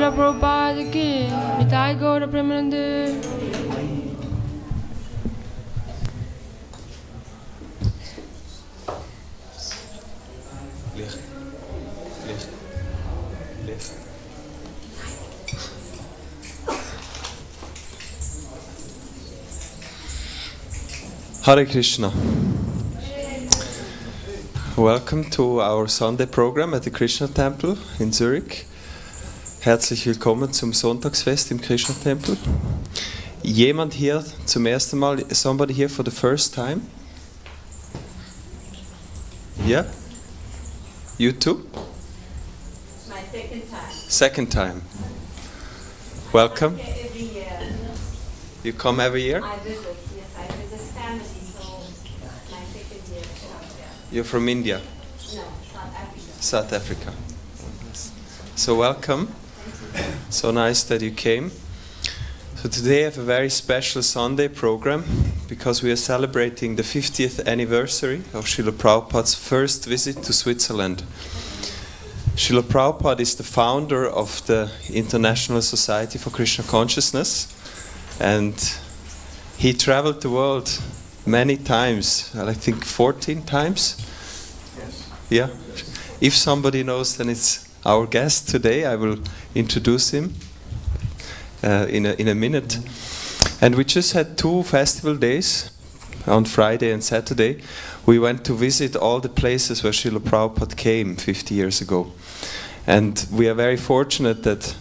Srila Prabhupada ki, Nitai Gaura Premanande. Hare Krishna. Welcome to our Sunday program at the Krishna Temple in Zurich. Herzlich willkommen zum Sonntagsfest im Krishna Temple. Jemand hier zum ersten Mal? Somebody here for the first time? Yeah? You too? My second time. Second time. Welcome. I come here every year. You come every year? I visit, yes, I visit family, so my second year to come here. You're from India? No, South Africa. South Africa. So welcome. So nice that you came. So today I have a very special Sunday program because we are celebrating the 50th anniversary of Srila Prabhupada's first visit to Switzerland. Srila Prabhupada is the founder of the International Society for Krishna Consciousness, and he traveled the world many times, I think 14 times. Yes. Yeah. If somebody knows, then it's our guest today. I will introduce him in a minute. And we just had 2 festival days on Friday and Saturday. We went to visit all the places where Srila Prabhupada came 50 years ago. And we are very fortunate that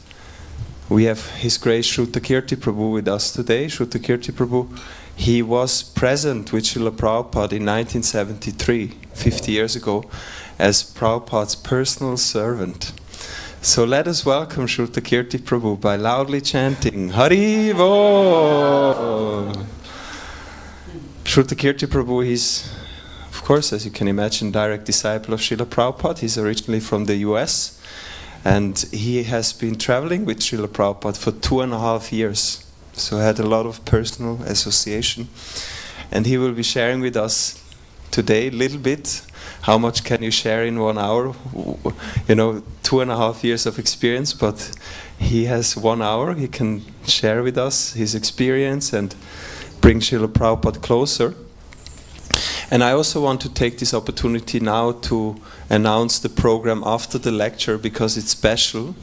we have His Grace Srutakirti Prabhu with us today. Srutakirti Prabhu, he was present with Srila Prabhupada in 1973, 50 years ago, as Prabhupada's personal servant. So let us welcome Srutakirti Prabhu by loudly chanting Hari Bo. Srutakirti Prabhu is, of course, as you can imagine, direct disciple of Srila Prabhupada. He's originally from the US. And he has been traveling with Srila Prabhupada for 2.5 years. So I had a lot of personal association. And he will be sharing with us today a little bit. How much can you share in 1 hour? You know, 2.5 years of experience, but he has 1 hour. He can share with us his experience and bring Srila Prabhupada closer. And I also want to take this opportunity now to announce the program after the lecture because it's special.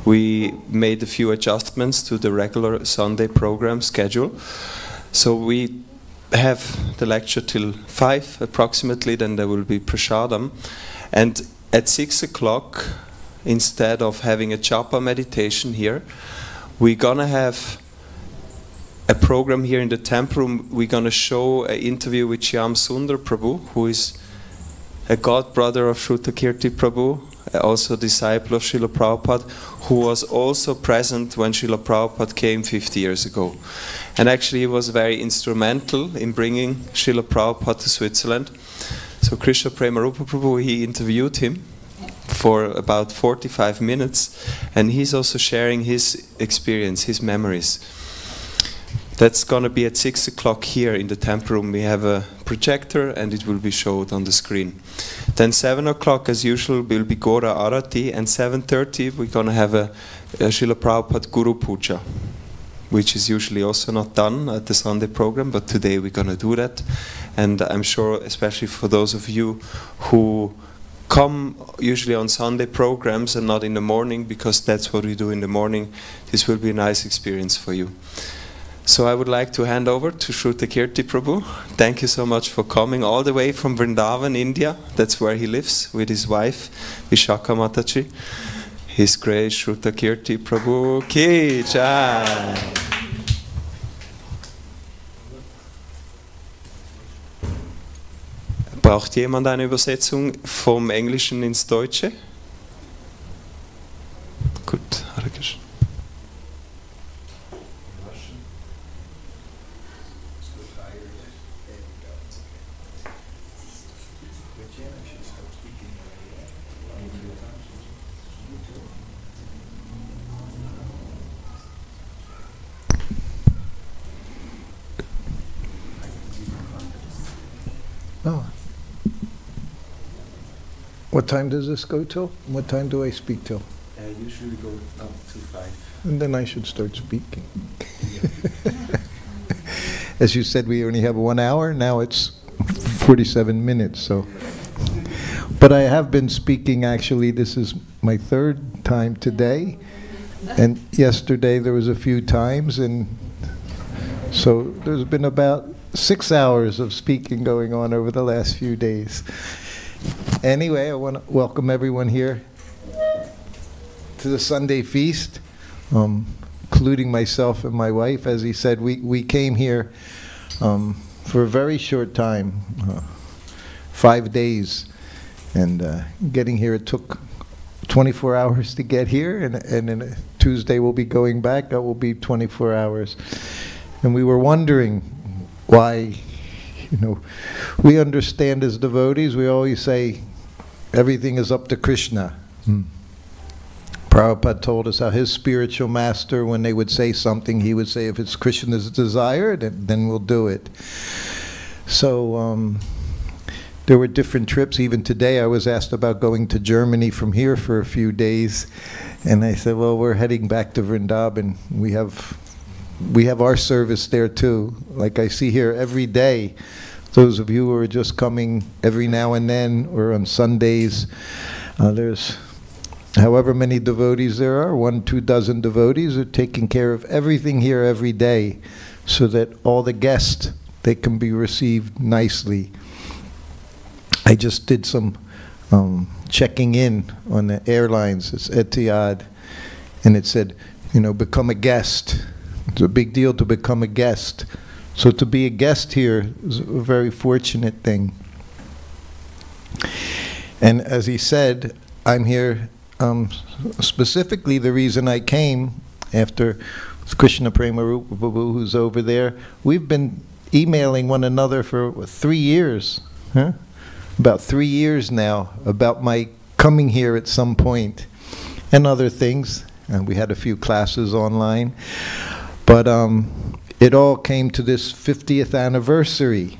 We made a few adjustments to the regular Sunday program schedule. So we have the lecture till 5 approximately, then there will be prasadam. And at 6 o'clock, instead of having a japa meditation here, we're gonna have a program here in the temple room. We're going to show an interview with Shyam Sundar Prabhu, who is a god brother of Srutakirti Prabhu, also a disciple of Srila Prabhupada, who was also present when Srila Prabhupada came 50 years ago. And actually he was very instrumental in bringing Srila Prabhupada to Switzerland. So Krishna Premarupa Prabhu, he interviewed him for about 45 minutes, and he's also sharing his experience, his memories. That's going to be at 6 o'clock here in the temple room. We have a projector and it will be showed on the screen. Then 7 o'clock as usual will be Gora Arati, and 7:30 we're going to have a Srila Prabhupada Guru Puja, which is usually also not done at the Sunday program, but today we're going to do that. And I'm sure, especially for those of you who come usually on Sunday programs and not in the morning, because that's what we do in the morning, this will be a nice experience for you. So I would like to hand over to Srutakirti Prabhu. Thank you so much for coming all the way from Vrindavan, India. That's where he lives with his wife, Vishakha Mataji. His Grace Srutakirti Prabhu Ki Jai. Braucht jemand eine Übersetzung vom Englischen ins Deutsche? Gut, Hare Krishna. Oh. What time does this go till? What time do I speak till? usually go up to 5. And then I should start speaking. As you said, we only have 1 hour. Now it's 47 minutes. So, but I have been speaking. Actually, this is my 3rd time today, and yesterday there was a few times, and so there's been about 6 hours of speaking going on over the last few days. Anyway, I want to welcome everyone here to the Sunday feast, including myself and my wife. As he said, we came here for a very short time, 5 days, and getting here, it took 24 hours to get here, and then Tuesday we'll be going back. That will be 24 hours. And we were wondering why, we understand as devotees, we always say everything is up to Krishna. Prabhupada told us how his spiritual master, when they would say something, he would say, if it's Krishna's desire, then we'll do it. So there were different trips. Even today I was asked about going to Germany from here for a few days. And I said, well, we're heading back to Vrindavan. We have our service there too. Like I see here every day, those of you who are just coming every now and then or on Sundays, there's however many devotees there are, 1-2 dozen devotees are taking care of everything here every day so that all the guests, they can be received nicely. I just did some checking in on the airlines. It's Etihad, and it said, become a guest. It's a big deal to become a guest. So to be a guest here is a very fortunate thing. And as he said, I'm here specifically, the reason I came after Krishna Premarupa Prabhu, who's over there, we've been emailing one another for 3 years, about 3 years now, about my coming here at some point, and other things. And we had a few classes online. But it all came to this 50th anniversary.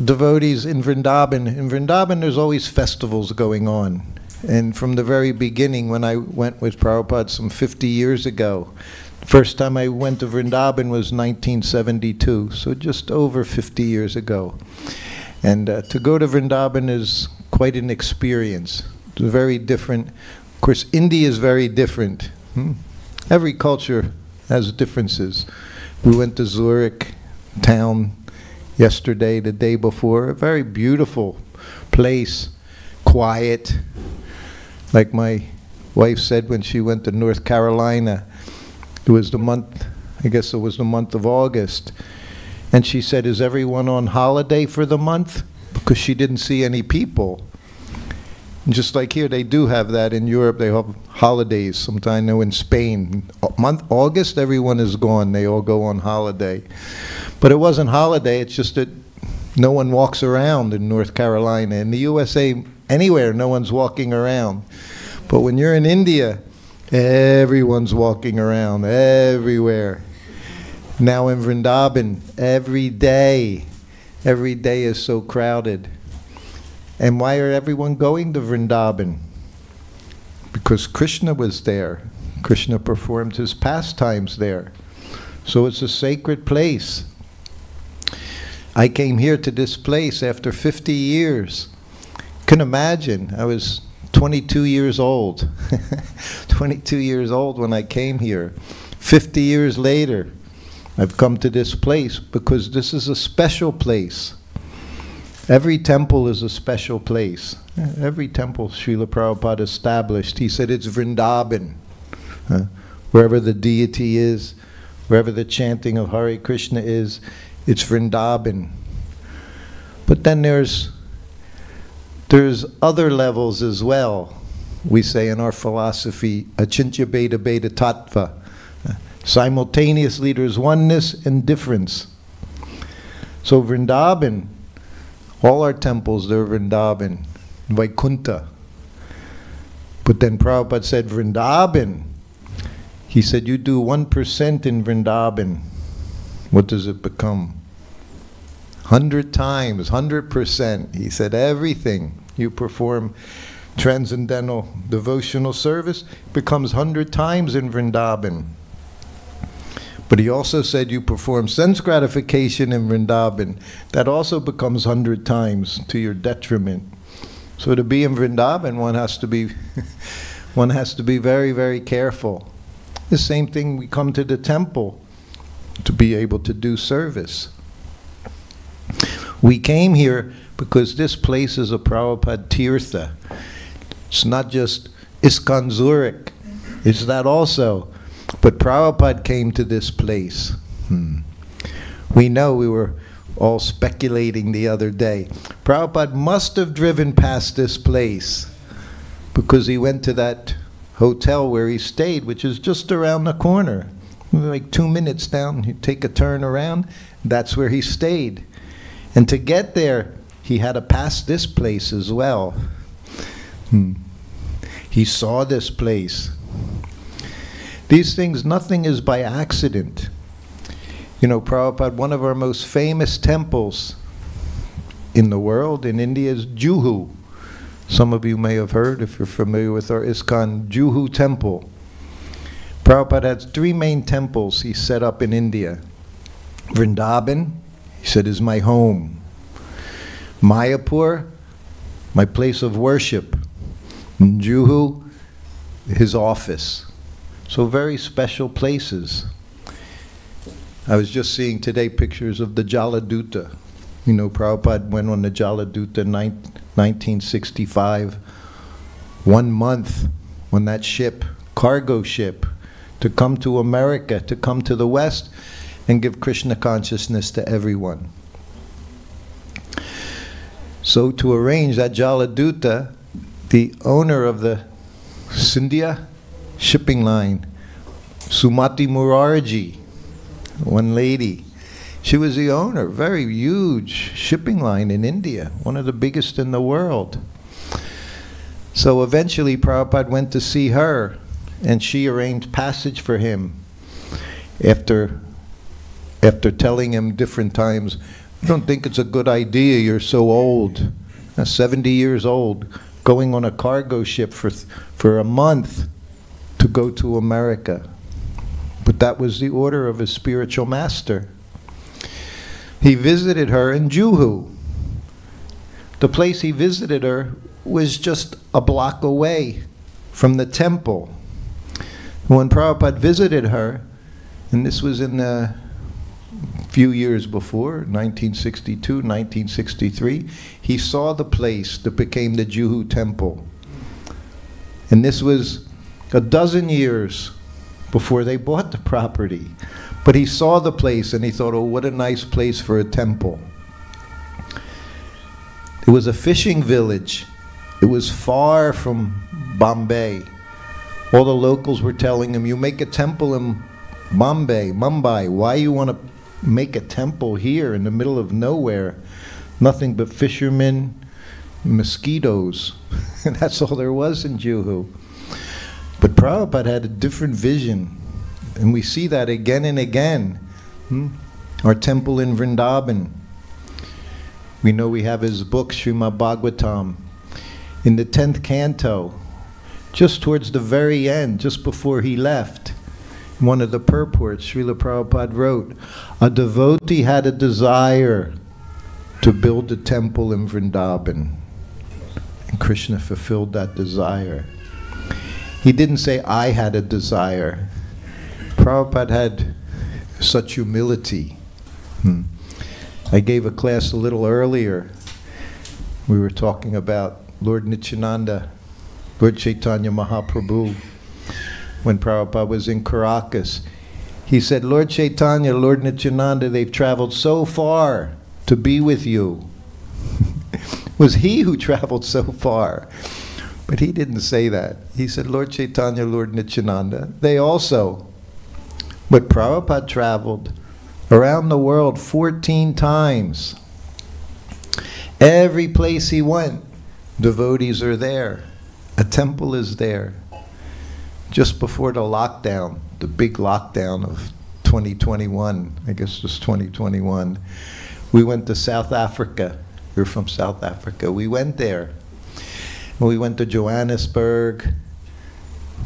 Devotees in Vrindavan there's always festivals going on. And from the very beginning, when I went with Prabhupada some 50 years ago, the first time I went to Vrindavan was 1972, so just over 50 years ago. And to go to Vrindavan is quite an experience. It's very different. Of course, India is very different. Every culture has differences. We went to Zurich town yesterday, the day before, a very beautiful place, quiet. Like my wife said when she went to North Carolina, it was the month, I guess it was the month of August, and she said, is everyone on holiday for the month? Because she didn't see any people. And just like here, they do have that in Europe, they have holidays. Sometimes I know in Spain, August, everyone is gone, they all go on holiday. But it wasn't holiday, it's just that no one walks around in North Carolina. In the USA, anywhere, no one's walking around. But when you're in India, everyone's walking around, everywhere. Now in Vrindavan, every day is so crowded. And why are everyone going to Vrindavan? Because Krishna was there. Krishna performed his pastimes there. So it's a sacred place. I came here to this place after 50 years. You can imagine, I was 22 years old. 22 years old when I came here. 50 years later, I've come to this place because this is a special place. Every temple is a special place. Every temple Srila Prabhupada established, he said it's Vrindavan. Wherever the deity is, wherever the chanting of Hare Krishna is, it's Vrindavan. But then there's other levels as well. We say in our philosophy, Achintya Bheda Bheda Tattva. Simultaneously there's oneness and difference. So Vrindavan, all our temples, they're Vrindavan, Vaikuntha. But then Prabhupada said Vrindavan. He said, you do 1% in Vrindavan. What does it become? 100 times, 100%. He said everything. you perform transcendental devotional service, becomes 100 times in Vrindavan. But he also said you perform sense gratification in Vrindavan, that also becomes 100 times to your detriment. So to be in Vrindavan, one has to be one has to be very, very careful. The same thing, we come to the temple to be able to do service. We came here because this place is a Prabhupada Tirtha. It's not just ISKCON Zurich, it's that also. But Prabhupada came to this place. We know, we were all speculating the other day. Prabhupada must have driven past this place because he went to that hotel where he stayed, which is just around the corner. Like 2 minutes down, you take a turn around, that's where he stayed. And to get there, he had to pass this place as well. He saw this place. These things, nothing is by accident. You know, Prabhupada, one of our most famous temples in the world, in India, is Juhu. Some of you may have heard, if you're familiar with our ISKCON Juhu temple. Prabhupada has 3 main temples he set up in India. Vrindavan, he said, is my home. Mayapur, my place of worship. And Juhu, his office. So very special places. I was just seeing today pictures of the Jaladuta. You know, Prabhupada went on the Jaladuta in 1965. 1 month on that ship, cargo ship, to come to America, to come to the West, and give Krishna consciousness to everyone. So to arrange that Jaladuta, the owner of the Scindia shipping line, Sumati Murarji, one lady, she was the owner, very huge shipping line in India, one of the biggest in the world. So eventually Prabhupada went to see her, and she arranged passage for him after telling him different times, I don't think it's a good idea, you're so old, 70 years old, going on a cargo ship for a month to go to America. But that was the order of his spiritual master. He visited her in Juhu. The place he visited her was just a block away from the temple. When Prabhupada visited her, and this was in the few years before, 1962, 1963, he saw the place that became the Juhu temple. And this was a dozen years before they bought the property. But he saw the place and he thought, oh, what a nice place for a temple. It was a fishing village. It was far from Bombay. All the locals were telling him, you make a temple in Mumbai. Why you want to make a temple here in the middle of nowhere? Nothing but fishermen, mosquitoes. And that's all there was in Juhu. But Prabhupada had a different vision. And we see that again and again. Our temple in Vrindavan. We know we have his book, Srimad Bhagavatam. In the 10th canto, just towards the very end, just before he left, one of the purports, Srila Prabhupada wrote, a devotee had a desire to build a temple in Vrindavan. And Krishna fulfilled that desire. He didn't say, I had a desire. Prabhupada had such humility. I gave a class a little earlier. We were talking about Lord Nityananda, Lord Chaitanya Mahaprabhu. When Prabhupada was in Caracas, he said, Lord Chaitanya, Lord Nityananda, they've traveled so far to be with you. It was he who traveled so far. But he didn't say that. He said, Lord Chaitanya, Lord Nityananda, they also. But Prabhupada traveled around the world 14 times. Every place he went, devotees are there. A temple is there. Just before the lockdown, the big lockdown of 2021, I guess it was 2021, we went to South Africa. We're from South Africa. We went there. We went to Johannesburg.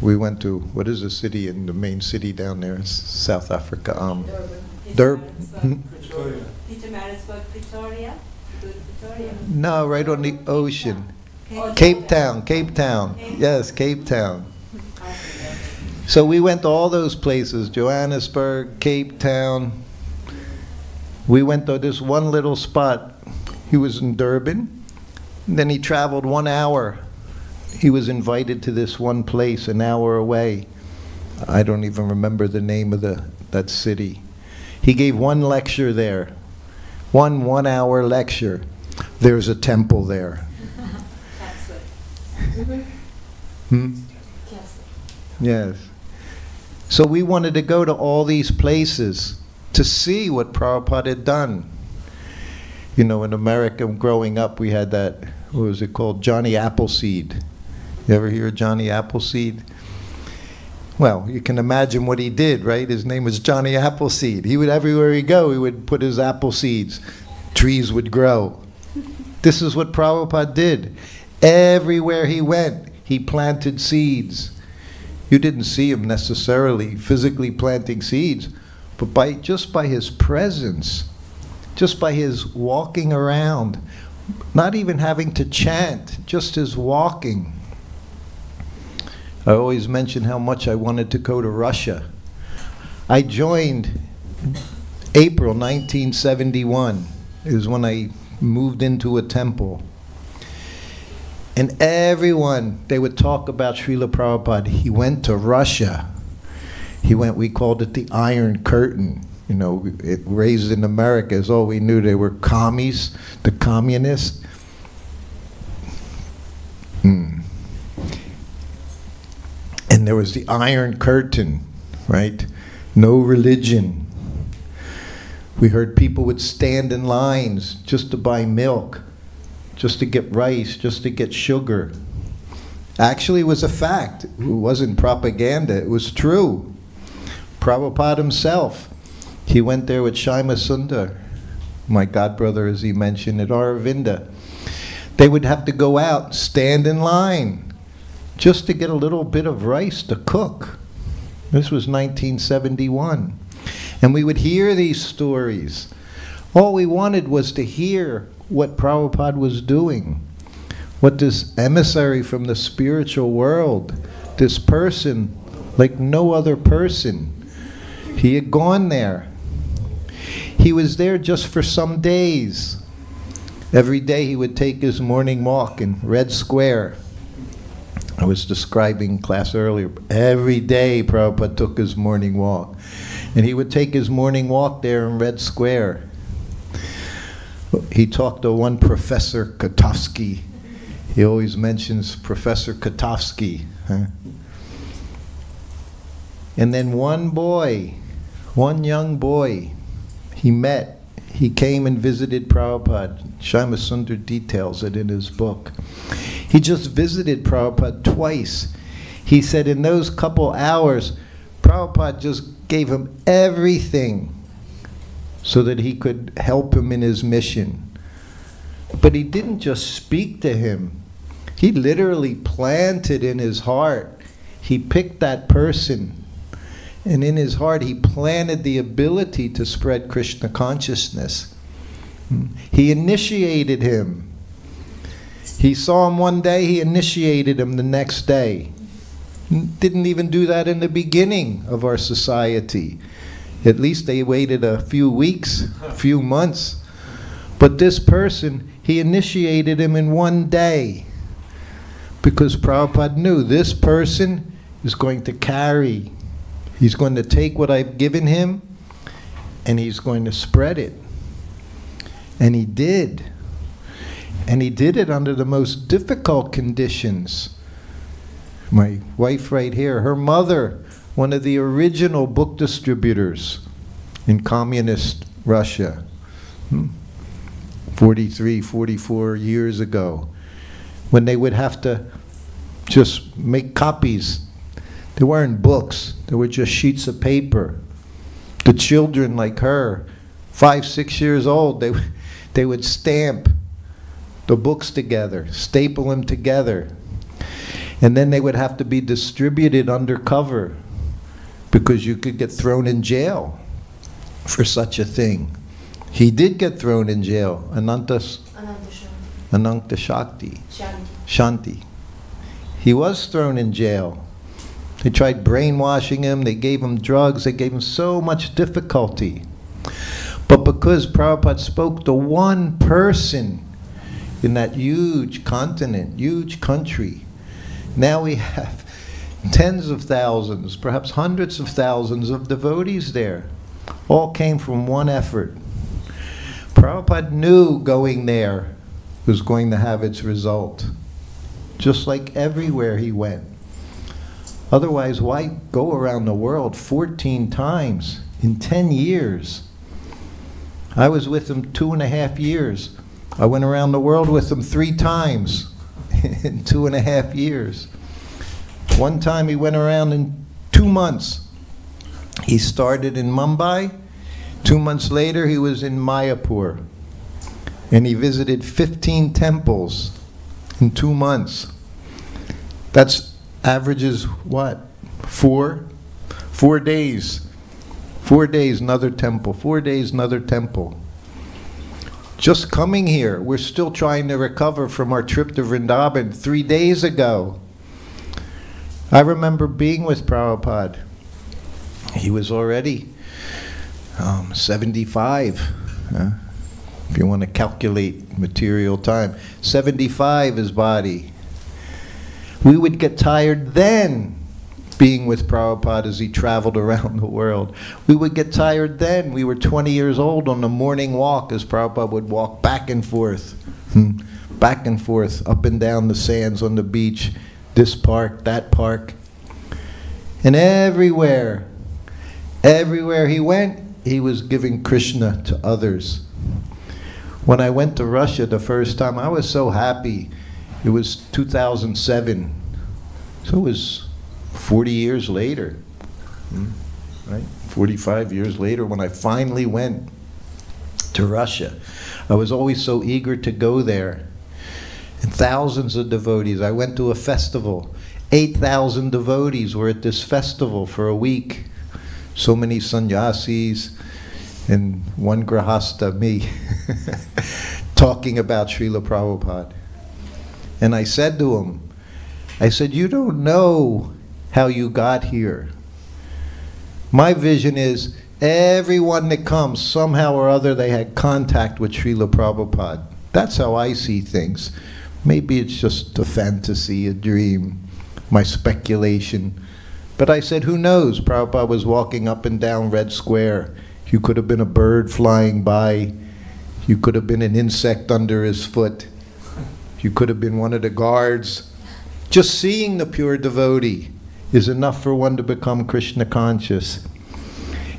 We went to, what is the city, in the main city down there? It's South Africa. Durban. Pietermaritzburg, Pretoria. Good Pretoria. No, right on the ocean. Cape Town, Cape Town. Yes, Cape Town. So we went to all those places, Johannesburg, Cape Town. We went to this one little spot. He was in Durban. And then he traveled 1 hour. He was invited to this one place an hour away. I don't even remember the name of that city. He gave one lecture there. One 1 hour lecture. There's a temple there. Yes. So we wanted to go to all these places to see what Prabhupada had done. You know, in America, growing up, we had that, what was it called, Johnny Appleseed. You ever hear of Johnny Appleseed? Well, you can imagine what he did, right? His name was Johnny Appleseed. He would, everywhere he go, he would put his apple seeds. Trees would grow. This is what Prabhupada did. Everywhere he went, he planted seeds. You didn't see him necessarily physically planting seeds, but just by his presence, just by his walking around, not even having to chant, just his walking. I always mention how much I wanted to go to Russia. I joined April 1971 is when I moved into a temple. And everyone, they would talk about Srila Prabhupada. He went to Russia. He went, we called it the Iron Curtain. You know, it raised in America is all we knew. They were commies, the communists. And there was the Iron Curtain, right? No religion. We heard people would stand in lines just to buy milk, just to get rice, just to get sugar. Actually, it was a fact. It wasn't propaganda. It was true. Prabhupada himself, he went there with Shima Sundar, my godbrother, as he mentioned, at Aravinda. They would have to go out, stand in line, just to get a little bit of rice to cook. This was 1971. And we would hear these stories. All we wanted was to hear what Prabhupada was doing, what this emissary from the spiritual world, this person like no other person, he had gone there. He was there just for some days. Every day he would take his morning walk in Red Square. I was describing class earlier. Every day Prabhupada took his morning walk. And he would take his morning walk there in Red Square. He talked to one Professor Kotovsky. He always mentions Professor Kotovsky. Huh? And then one boy, one young boy, he came and visited Prabhupada. Shima Sundar details it in his book. He just visited Prabhupada twice. He said in those couple hours, Prabhupada just gave him everything so that he could help him in his mission. But he didn't just speak to him. He literally planted in his heart. He picked that person, and in his heart he planted the ability to spread Krishna consciousness. He initiated him. He saw him one day, he initiated him the next day. Didn't even do that in the beginning of our society. At least they waited a few weeks, a few months. But this person, he initiated him in one day. Because Prabhupada knew this person is going to carry. He's going to take what I've given him and he's going to spread it. And he did. And he did it under the most difficult conditions. My wife right here, her mother, one of the original book distributors in communist Russia, 43, 44 years ago, when they would have to just make copies. They weren't books, they were just sheets of paper. The children like her, 5, 6 years old, they would stamp the books together, staple them together, And then they would have to be distributed undercover because you could get thrown in jail for such a thing. He did get thrown in jail, Ananta Shakti. Shanti. He was thrown in jail. They tried brainwashing him, they gave him drugs, they gave him so much difficulty. But because Prabhupada spoke to one person in that huge continent, huge country, now we have tens of thousands, perhaps hundreds of thousands of devotees there. All came from one effort. Prabhupada knew going there was going to have its result, just like everywhere he went. Otherwise, why go around the world 14 times in 10 years? I was with him 2.5 years. I went around the world with him 3 times in 2.5 years. One time he went around in 2 months. He started in Mumbai. 2 months later, he was in Mayapur. And he visited 15 temples in 2 months. That's averages what? 4 days. 4 days, another temple. 4 days, another temple. Just coming here, we're still trying to recover from our trip to Vrindavan 3 days ago. I remember being with Prabhupada. He was already 75. If you want to calculate material time. 75 his body. We would get tired then being with Prabhupada as he traveled around the world. We would get tired then. We were 20 years old on the morning walk as Prabhupada would walk back and forth, up and down the sands on the beach, this park, that park. And everywhere he went, he was giving Krishna to others. When I went to Russia the first time, I was so happy. It was 2007. So it was 40 years later, right? 45 years later when I finally went to Russia. I was always so eager to go there. And thousands of devotees. I went to a festival. 8,000 devotees were at this festival for a week. So many sannyasis and one grahasta, me, talking about Srila Prabhupada. And I said to him, you don't know how you got here. My vision is everyone that comes, somehow or other, they had contact with Srila Prabhupada. That's how I see things. Maybe it's just a fantasy, a dream, my speculation. But I said, who knows? Prabhupada was walking up and down Red Square. You could have been a bird flying by. You could have been an insect under his foot. You could have been one of the guards. Just seeing the pure devotee is enough for one to become Krishna conscious.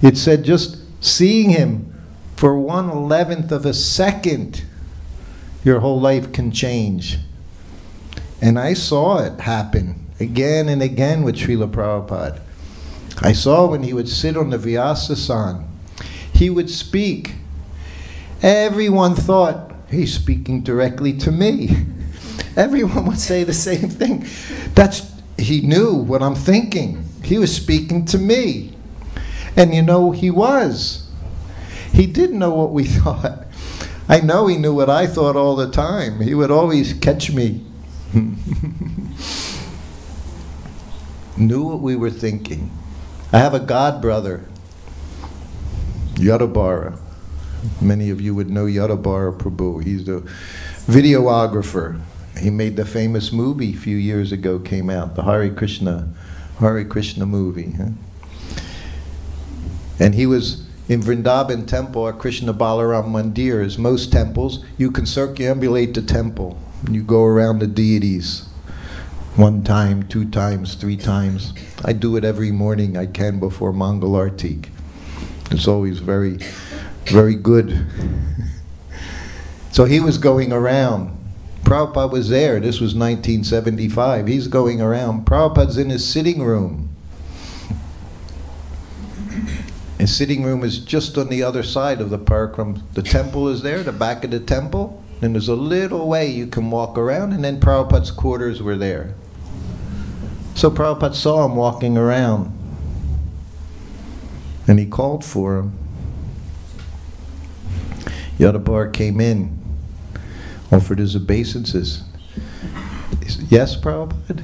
It said just seeing him for 1/11th of a second, your whole life can change. And I saw it happen again and again with Srila Prabhupada. I saw when he would sit on the Vyasasan, he would speak. Everyone thought, he's speaking directly to me. Everyone would say the same thing. He knew what I'm thinking. He was speaking to me. And you know, he was. He did know what we thought. I know he knew what I thought all the time. He would always catch me. Knew what we were thinking. I have a god brother, Yadabara. Many of you would know Yadabara Prabhu. He's the videographer. He made the famous movie a few years ago, came out, the Hare Krishna movie. And he was in Vrindavan temple, our Krishna Balaram Mandir, as most temples, you can circumambulate the temple. You go around the deities 1 time, 2 times, 3 times. I do it every morning I can before Mangal Artik. It's always very, very good. So he was going around. Prabhupada was there. This was 1975. He's going around. Prabhupada's in his sitting room. His sitting room is just on the other side of the parakram. The temple is there, the back of the temple. Then there's a little way you can walk around, and then Prabhupada's quarters were there. So Prabhupada saw him walking around, and he called for him. Yadabar came in, offered his obeisances. He said, "Yes, Prabhupada?"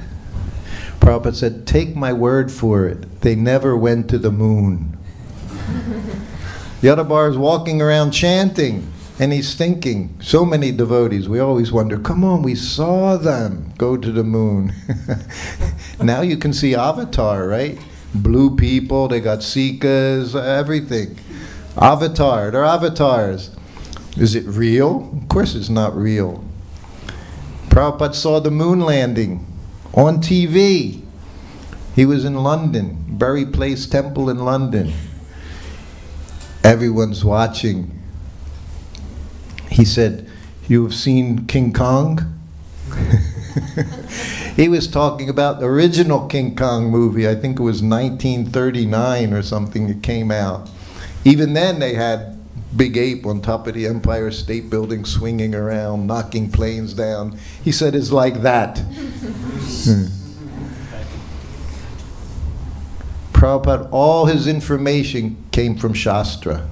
Prabhupada said, "Take my word for it, they never went to the moon." Yadabar is walking around chanting, and he's thinking, so many devotees, we always wonder, come on, we saw them go to the moon. Now you can see Avatar, right? Blue people, they got sikas, everything. Avatar, they're avatars. Is it real? Of course it's not real. Prabhupada saw the moon landing on TV. He was in London, Bury Place Temple in London. Everyone's watching. He said, "You have seen King Kong?" He was talking about the original King Kong movie. I think it was 1939 or something it came out. Even then they had Big Ape on top of the Empire State Building swinging around, knocking planes down. He said it's like that. Prabhupada, all his information came from Shastra.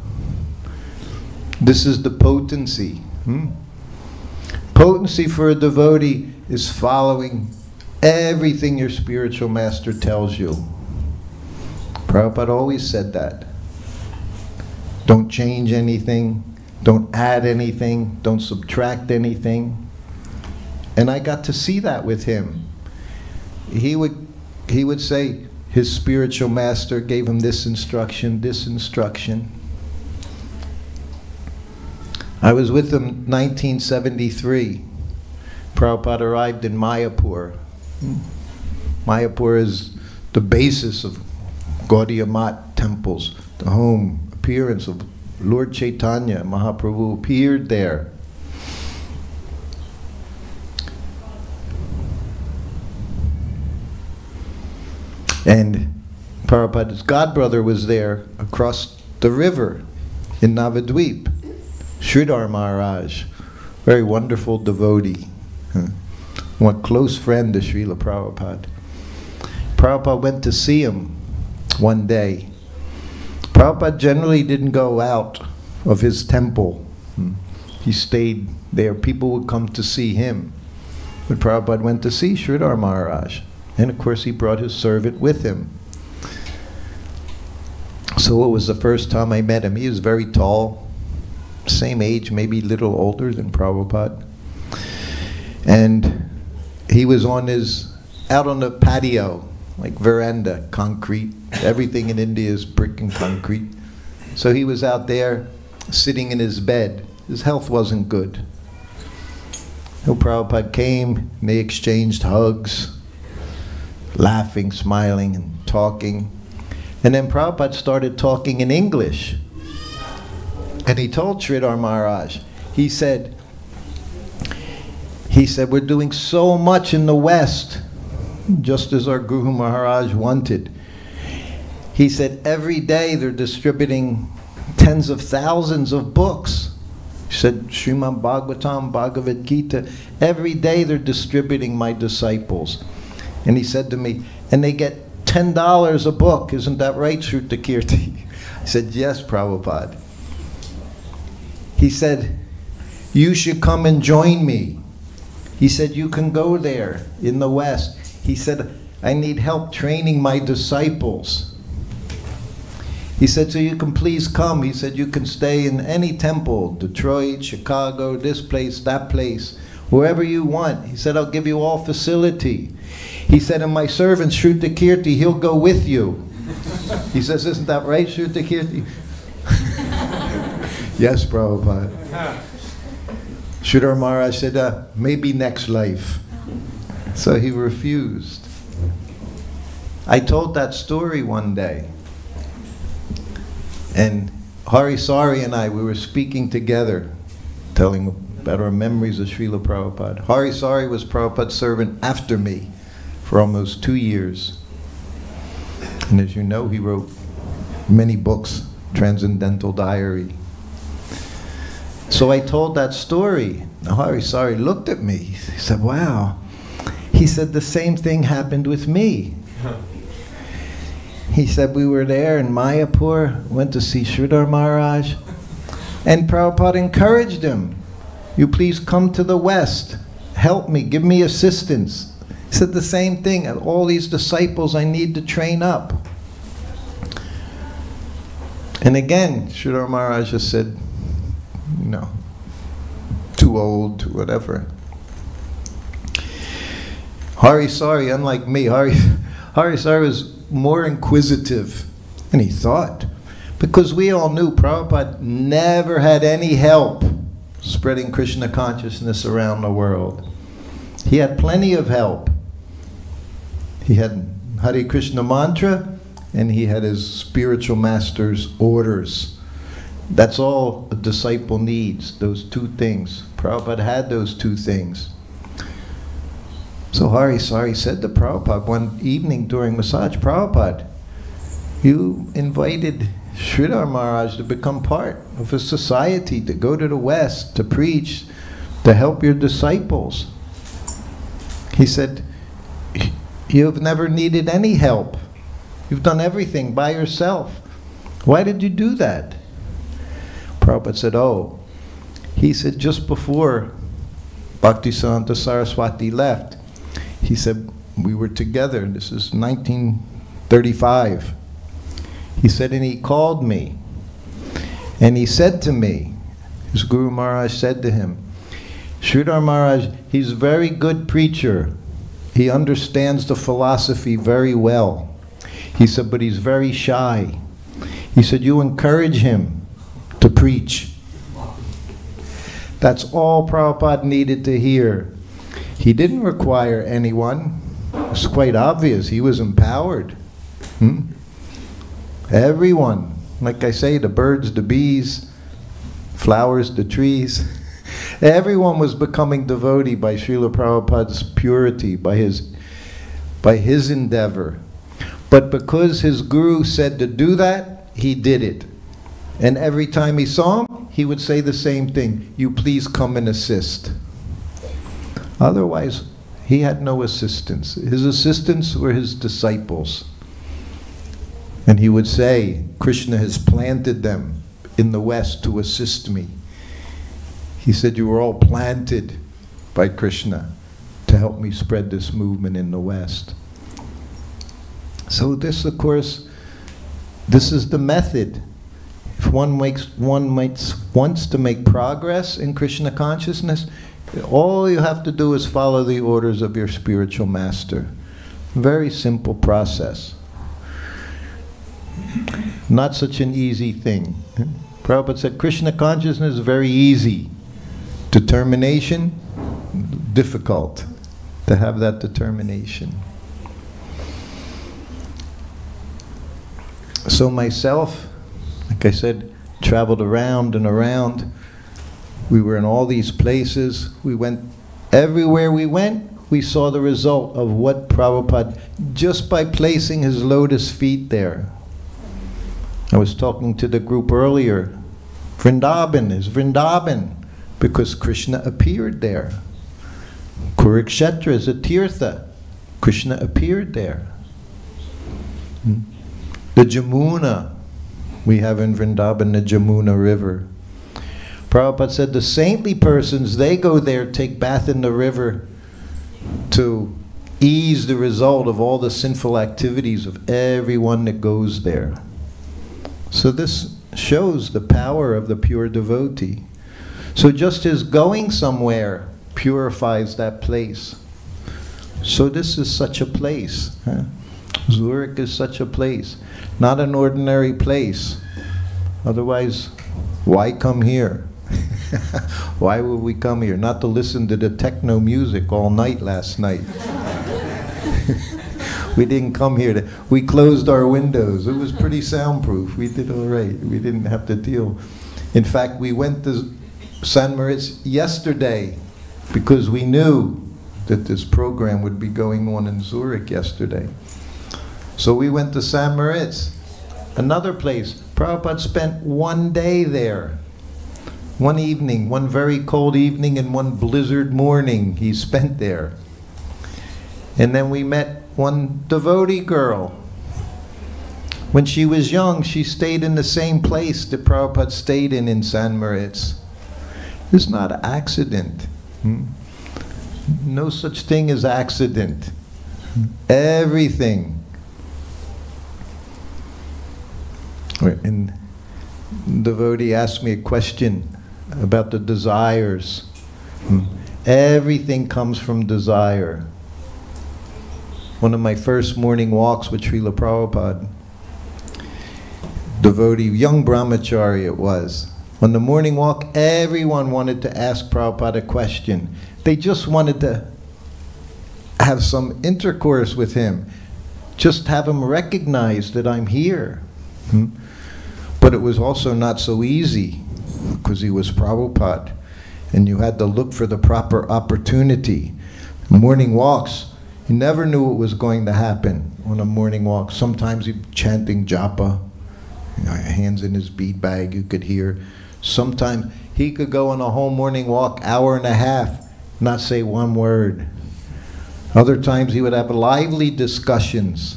This is the potency. Potency for a devotee is following everything your spiritual master tells you. Prabhupada always said that. Don't change anything, don't add anything, don't subtract anything. And I got to see that with him. He would say his spiritual master gave him this instruction, this instruction. I was with him 1973. Prabhupada arrived in Mayapur. Mayapur is the basis of Gaudiya Math temples, the home appearance of Lord Chaitanya. Mahaprabhu appeared there. And Prabhupada's godbrother was there across the river in Navadvip. Sridhar Maharaj, very wonderful devotee, one close friend to Srila Prabhupada. Prabhupada went to see him one day. Prabhupada generally didn't go out of his temple. He stayed there. People would come to see him. But Prabhupada went to see Sridhar Maharaj. And of course he brought his servant with him. So it was the first time I met him. He was very tall, same age, maybe a little older than Prabhupada. And he was out on the patio, like veranda, concrete. Everything in India is brick and concrete. So he was out there sitting in his bed. His health wasn't good. So Prabhupada came, and they exchanged hugs, laughing, smiling, and talking. And then Prabhupada started talking in English. And he told Sridhar Maharaj, he said, we're doing so much in the West, just as our Guru Maharaj wanted. He said, every day they're distributing tens of thousands of books. He said, Srimad Bhagavatam, Bhagavad Gita, every day they're distributing my disciples. And he said to me, and they get $10 a book, isn't that right, Srutakirti? I said, yes, Prabhupada. He said, you should come and join me. He said, you can go there in the West. He said, I need help training my disciples. He said, so you can please come. He said, you can stay in any temple, Detroit, Chicago, this place, that place, wherever you want. He said, I'll give you all facility. He said, and my servant, Srutakirti, he'll go with you. He says, isn't that right, Srutakirti? Yes, Prabhupada. Sridhar Maharaj said, maybe next life. So he refused. I told that story one day. And Hari Sari and I, we were speaking together, telling about our memories of Srila Prabhupada. Hari Sari was Prabhupada's servant after me for almost 2 years. And as you know, he wrote many books, Transcendental Diary. So I told that story. Hari Sari looked at me. He said, wow. He said, the same thing happened with me. He said, we were there in Mayapur, went to see Sridhar Maharaj, and Prabhupada encouraged him. You please come to the West, help me, give me assistance. He said the same thing, all these disciples I need to train up. And again, Sridhar Maharaj just said, no, too old, too whatever. Harisari, unlike me, Harisari was more inquisitive, and he thought, because we all knew Prabhupada never had any help spreading Krishna consciousness around the world. He had plenty of help. He had Hare Krishna mantra, and he had his spiritual master's orders. That's all a disciple needs, those two things. Prabhupada had those two things. So Harisari said to Prabhupada one evening during massage, Prabhupada, you invited Sridhar Maharaj to become part of a society, to go to the West, to preach, to help your disciples. He said, you've never needed any help. You've done everything by yourself. Why did you do that? Prabhupada said, oh. He said, just before Bhaktisiddhanta Saraswati left, he said, we were together, this is 1935. He said, and he called me, and he said to me, his Guru Maharaj said to him, Sridhar Maharaj, he's a very good preacher. He understands the philosophy very well. He said, but he's very shy. He said, you encourage him to preach. That's all Prabhupada needed to hear. He didn't require anyone. It's quite obvious. He was empowered. Everyone, like I say, the birds, the bees, flowers, the trees, everyone was becoming devotee by Srila Prabhupada's purity, by his endeavor. But because his guru said to do that, he did it. And every time he saw him, he would say the same thing, you please come and assist. Otherwise, he had no assistants. His assistants were his disciples. And he would say, Krishna has planted them in the West to assist me. He said, you were all planted by Krishna to help me spread this movement in the West. So this, of course, this is the method. If one wants to make progress in Krishna consciousness, all you have to do is follow the orders of your spiritual master. Very simple process. Not such an easy thing. Prabhupada said Krishna consciousness is very easy. Determination, difficult to have that determination. So myself, like I said, traveled around and around. We were in all these places. We went, everywhere we went, we saw the result of what Prabhupada, just by placing his lotus feet there. I was talking to the group earlier. Vrindavan is Vrindavan because Krishna appeared there. Kurukshetra is a tirtha. Krishna appeared there. The Jamuna, we have in Vrindavan the Jamuna River. Prabhupada said the saintly persons, they go there, take bath in the river to ease the result of all the sinful activities of everyone that goes there. So this shows the power of the pure devotee. So just his going somewhere purifies that place. So this is such a place. Huh? Zurich is such a place. Not an ordinary place. Otherwise, why come here? Why would we come here? Not to listen to the techno music all night last night. We didn't come here we closed our windows. It was pretty soundproof. We did all right. We didn't have to deal. In fact, we went to San Moritz yesterday because we knew that this program would be going on in Zurich yesterday. So we went to San Moritz, another place. Prabhupada spent one day there. One evening, one very cold evening and one blizzard morning he spent there. And then we met one devotee girl. When she was young, she stayed in the same place that Prabhupada stayed in San Moritz. It's not an accident. No such thing as accident. Everything. And the devotee asked me a question about the desires. Everything comes from desire. One of my first morning walks with Srila Prabhupada, devotee, young brahmachari it was. On the morning walk, everyone wanted to ask Prabhupada a question. They just wanted to have some intercourse with him. Just have him recognize that I'm here. But it was also not so easy, because he was Prabhupada, and you had to look for the proper opportunity. Morning walks, you never knew what was going to happen on a morning walk. Sometimes he'd chanting japa, hands in his bead bag, you could hear. Sometimes he could go on a whole morning walk, hour and a half, not say one word. Other times he would have lively discussions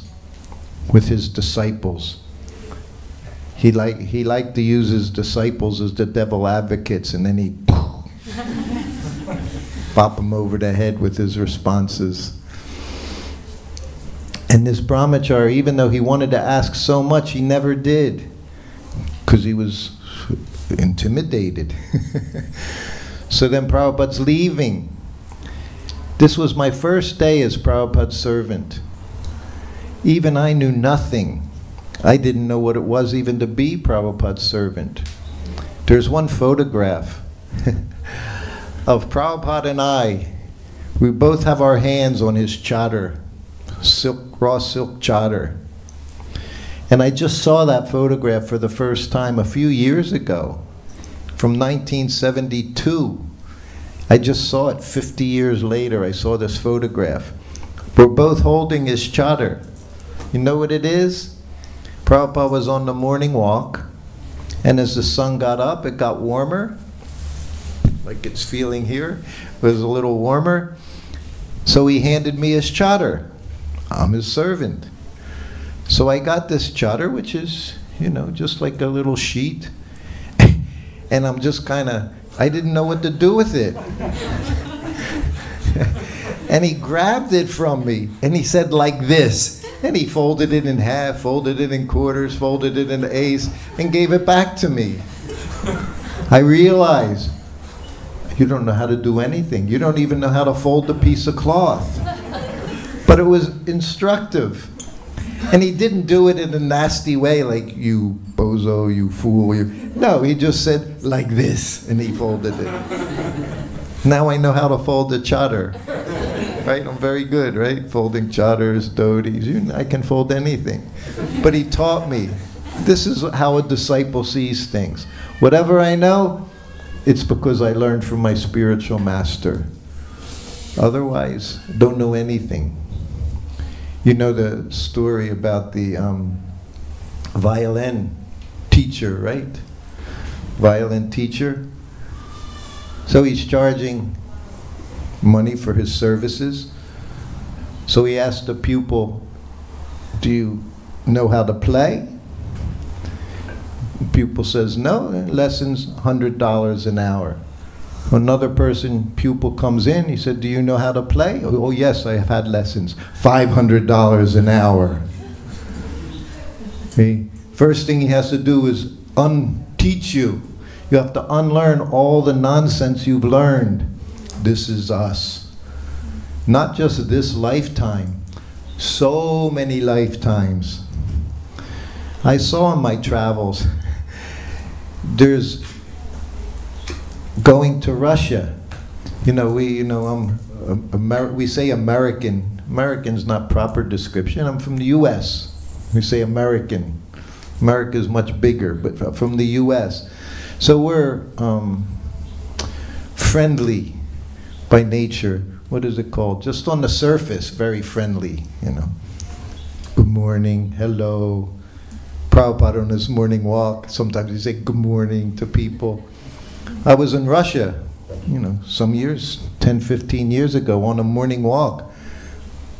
with his disciples. He liked to use his disciples as the devil advocates, and then he'd pop them over the head with his responses. And this brahmachari, even though he wanted to ask so much, he never did, because he was intimidated. So then Prabhupada's leaving. This was my first day as Prabhupada's servant. Even I knew nothing. I didn't know what it was even to be Prabhupada's servant. There's one photograph of Prabhupada and I. We both have our hands on his chadar, raw silk chadar. And I just saw that photograph for the first time a few years ago, from 1972. I just saw it 50 years later. I saw this photograph. We're both holding his chadar. You know what it is? Prabhupada was on the morning walk, and as the sun got up, it got warmer, like it's feeling here. It was a little warmer. So he handed me his chadar. I'm his servant. So I got this chadar, which is, just like a little sheet. And I'm just I didn't know what to do with it. And he grabbed it from me, and he said, like this. And he folded it in half, folded it in quarters, folded it in eighths, and gave it back to me. I realized, you don't know how to do anything. You don't even know how to fold a piece of cloth. But it was instructive. And he didn't do it in a nasty way, like, you bozo, you fool. No, he just said, like this, and he folded it. Now I know how to fold the chadar. Right? I'm very good, right? Folding chadars, dhotis. I can fold anything. But he taught me. This is how a disciple sees things. Whatever I know, it's because I learned from my spiritual master. Otherwise, don't know anything. You know the story about the violin teacher, right? Violin teacher. So he's charging money for his services. So he asked the pupil, do you know how to play? The pupil says, no, lessons $100 an hour. Another pupil comes in, he said, do you know how to play? Oh yes, I have had lessons, $500 an hour. Okay. First thing he has to do is unteach you. You have to unlearn all the nonsense you've learned. This is us. Not just this lifetime, so many lifetimes. I saw in my travels, there's going to Russia. We say American. American's not proper description. I'm from the U.S. We say American. America is much bigger, but from the U.S. So we're friendly by nature. What is it called? Just on the surface, very friendly, Good morning, hello. Prabhupada on his morning walk, sometimes he say good morning to people. I was in Russia, some years, 10, 15 years ago, on a morning walk.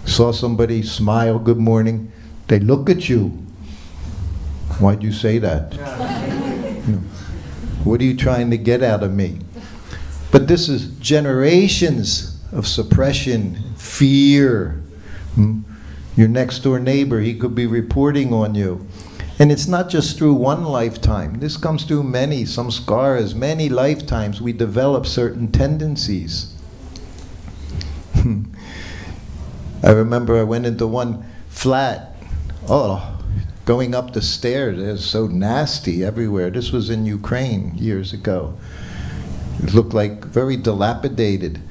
Saw somebody smile, good morning, they look at you. Why'd you say that? You know, what are you trying to get out of me? But this is generations of suppression, fear. Your next door neighbor, he could be reporting on you. And it's not just through one lifetime. This comes through many, some scars, many lifetimes. We develop certain tendencies. I remember I went into one flat. Oh, going up the stairs, it was so nasty everywhere. This was in Ukraine years ago. It looked like very dilapidated.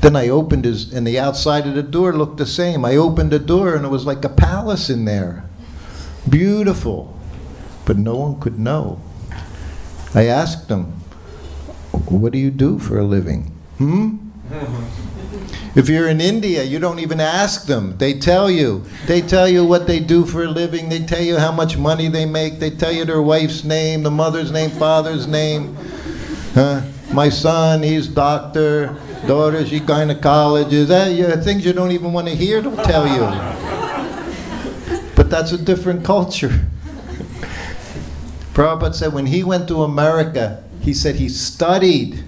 Then I opened and the outside of the door looked the same. I opened the door and it was like a palace in there. Beautiful. But no one could know. I asked them, what do you do for a living? If you're in India, you don't even ask them. They tell you. They tell you what they do for a living. They tell you how much money they make. They tell you their wife's name, the mother's name, father's name. My son, he's doctor. Daughter, she gynecologist. Things you don't even want to hear them tell you. But that's a different culture. Prabhupada said when he went to America, he said he studied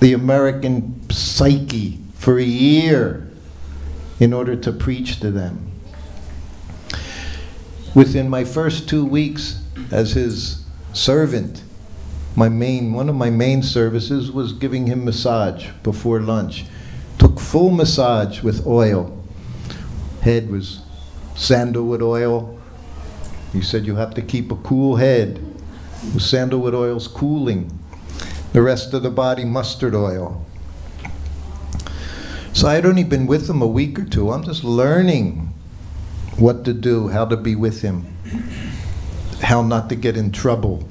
the American psyche for a year in order to preach to them. Within my first 2 weeks as his servant, one of my main services was giving him massage before lunch. Took full massage with oil. Head was sandalwood oil. He said you have to keep a cool head. The sandalwood oil's cooling. The rest of the body, mustard oil. So I'd only been with him a week or two. I'm just learning what to do, how to be with him, how not to get in trouble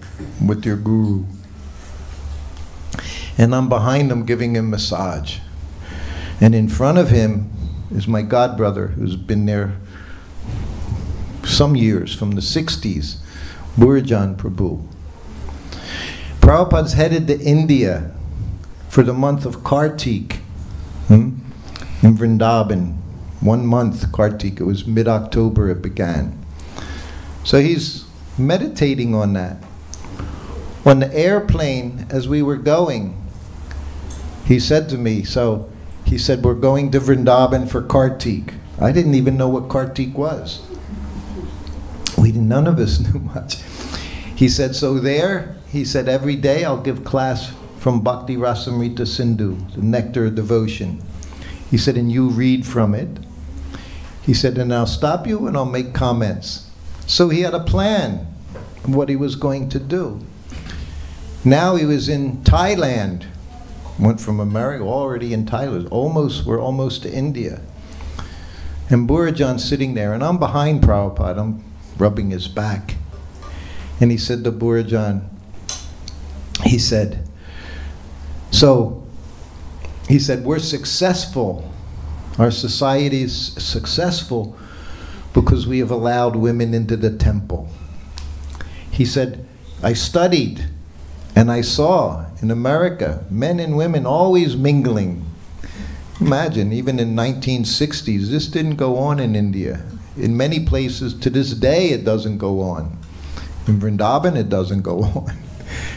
with your guru. And I'm behind him giving him massage. And in front of him is my godbrother who's been there some years, from the 60s, Burjan Prabhu. Prabhupada's headed to India for the month of Kartik in Vrindavan. 1 month, Kartik, it was mid-October it began. So he's meditating on that. On the airplane, as we were going, he said to me, he said, we're going to Vrindavan for Kartik. I didn't even know what Kartik was. None of us knew much. He said, so there, he said, every day I'll give class from Bhakti Rasamrita Sindhu, the Nectar of Devotion. He said, and you read from it. He said, and I'll stop you and I'll make comments. So he had a plan of what he was going to do. Now he was in Thailand. Went from America, already in Thailand. We're almost to India. And Burjan's sitting there, and I'm behind Prabhupada. I'm rubbing his back. And he said to Burjan, he said, we're successful. Our society is successful because we have allowed women into the temple. He said, I studied and I saw in America men and women always mingling. Imagine, even in 1960s, this didn't go on in India. In many places, to this day, it doesn't go on. In Vrindavan, it doesn't go on.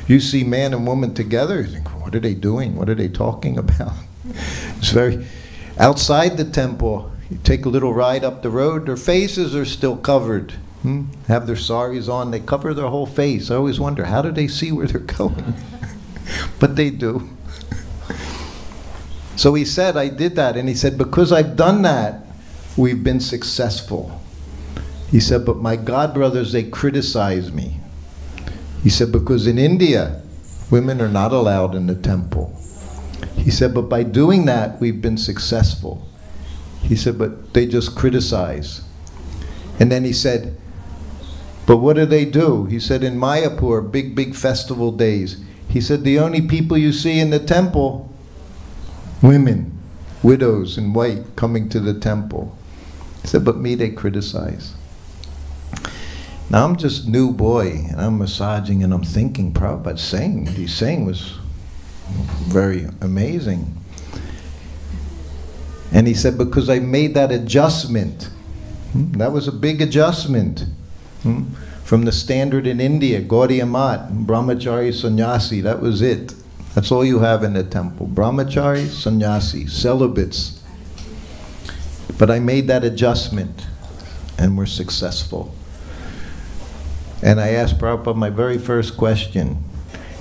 You see man and woman together, you think, what are they doing? What are they talking about? It's very, outside the temple, you take a little ride up the road, their faces are still covered. Have their saris on, they cover their whole face. I always wonder, how do they see where they're going? But they do. So he said, I did that, and he said, because I've done that, we've been successful. He said, but my godbrothers, they criticize me. He said, because in India, women are not allowed in the temple. He said, but by doing that, we've been successful. He said, but they just criticize. And then he said, but what do? He said, in Mayapur, big festival days, he said, the only people you see in the temple, women, widows in white coming to the temple. He said, but me, they criticize. Now I'm just new boy, and I'm massaging, and I'm thinking, Prabhupada saying, what he's saying was very amazing. And he said, because I made that adjustment. That was a big adjustment. From the standard in India, Gaudiya Mat, Brahmachari, Sannyasi, that was it. That's all you have in the temple. Brahmachari, Sannyasi, celibates. But I made that adjustment, and we're successful. And I asked Prabhupada my very first question,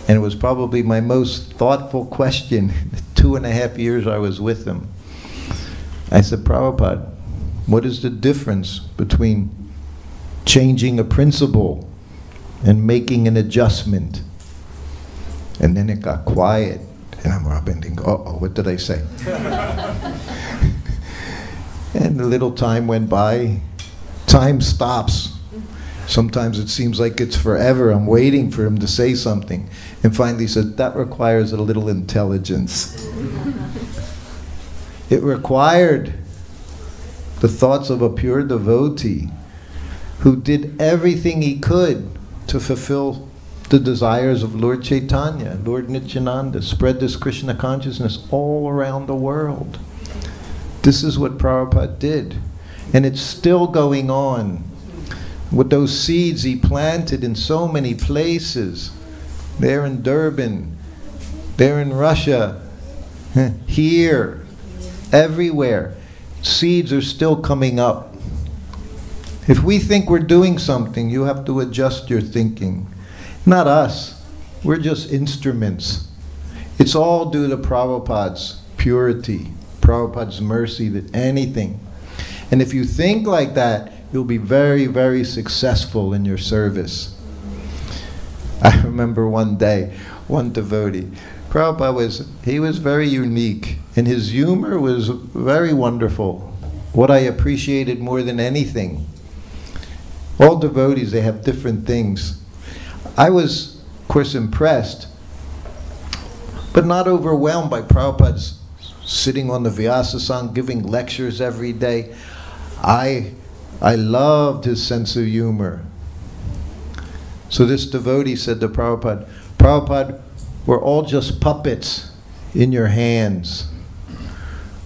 and it was probably my most thoughtful question the 2.5 years I was with him. I said, Prabhupada, what is the difference between changing a principle and making an adjustment? And then it got quiet, and I'm rubbing and go, uh-oh, what did I say? And a little time went by. Time stops. Sometimes it seems like it's forever. I'm waiting for him to say something. And finally he said, that requires a little intelligence. It required the thoughts of a pure devotee who did everything he could to fulfill the desires of Lord Chaitanya, Lord Nityananda, spread this Krishna consciousness all around the world. This is what Prabhupada did. And it's still going on. With those seeds he planted in so many places. There in Durban, there in Russia, here, everywhere. Seeds are still coming up. If we think we're doing something, you have to adjust your thinking. Not us. We're just instruments. It's all due to Prabhupada's purity, Prabhupada's mercy, that anything. And if you think like that, you'll be very, very successful in your service. I remember one day, one devotee, Prabhupada he was very unique, and his humor was very wonderful. What I appreciated more than anything, all devotees, they have different things. I was, of course, impressed, but not overwhelmed by Prabhupada's sitting on the Vyasasana, giving lectures every day. I loved his sense of humor. So this devotee said to Prabhupada, Prabhupada, we're all just puppets in your hands.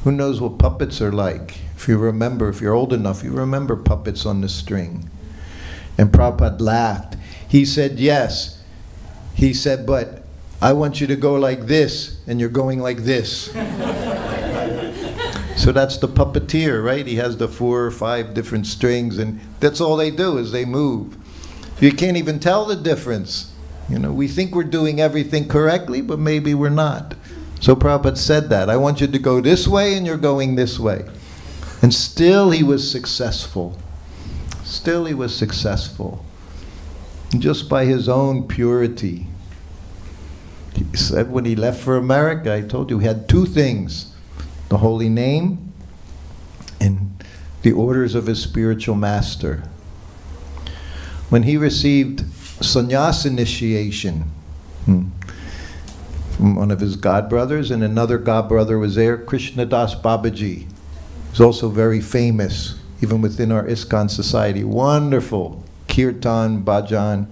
Who knows what puppets are like? If you remember, if you're old enough, you remember puppets on the string. And Prabhupada laughed. He said, yes. He said, but I want you to go like this, and you're going like this. So that's the puppeteer, right? He has the 4 or 5 different strings, and that's all they do is they move. You can't even tell the difference. You know, we think we're doing everything correctly, but maybe we're not. So Prabhupada said that. I want you to go this way, and you're going this way. And still he was successful. Still he was successful. Just by his own purity. He said when he left for America, I told you, he had 2 things. The holy name and the orders of his spiritual master. When he received sannyas initiation from one of his godbrothers, and another godbrother was there, Krishnadas Babaji. He's also very famous, even within our ISKCON society. Wonderful kirtan, bhajan,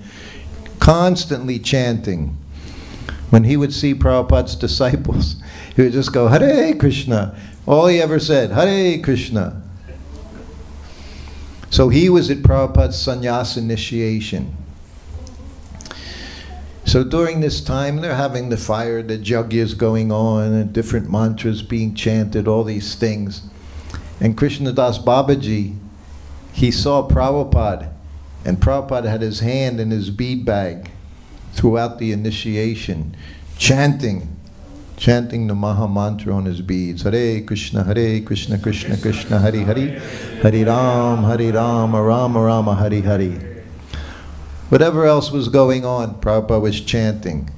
constantly chanting. When he would see Prabhupada's disciples, he would just go, Hare Krishna. All he ever said, Hare Krishna. So he was at Prabhupada's sannyas initiation. So during this time, they're having the fire, the yagyas going on, and different mantras being chanted, all these things. And Krishnadas Babaji, he saw Prabhupada, and Prabhupada had his hand in his bead bag throughout the initiation, chanting the Maha Mantra on his beads. Hare Krishna, Krishna Krishna, Hare Hare, Hare Ram, Rama Rama, Hare Hare. Whatever else was going on, Prabhupada was chanting.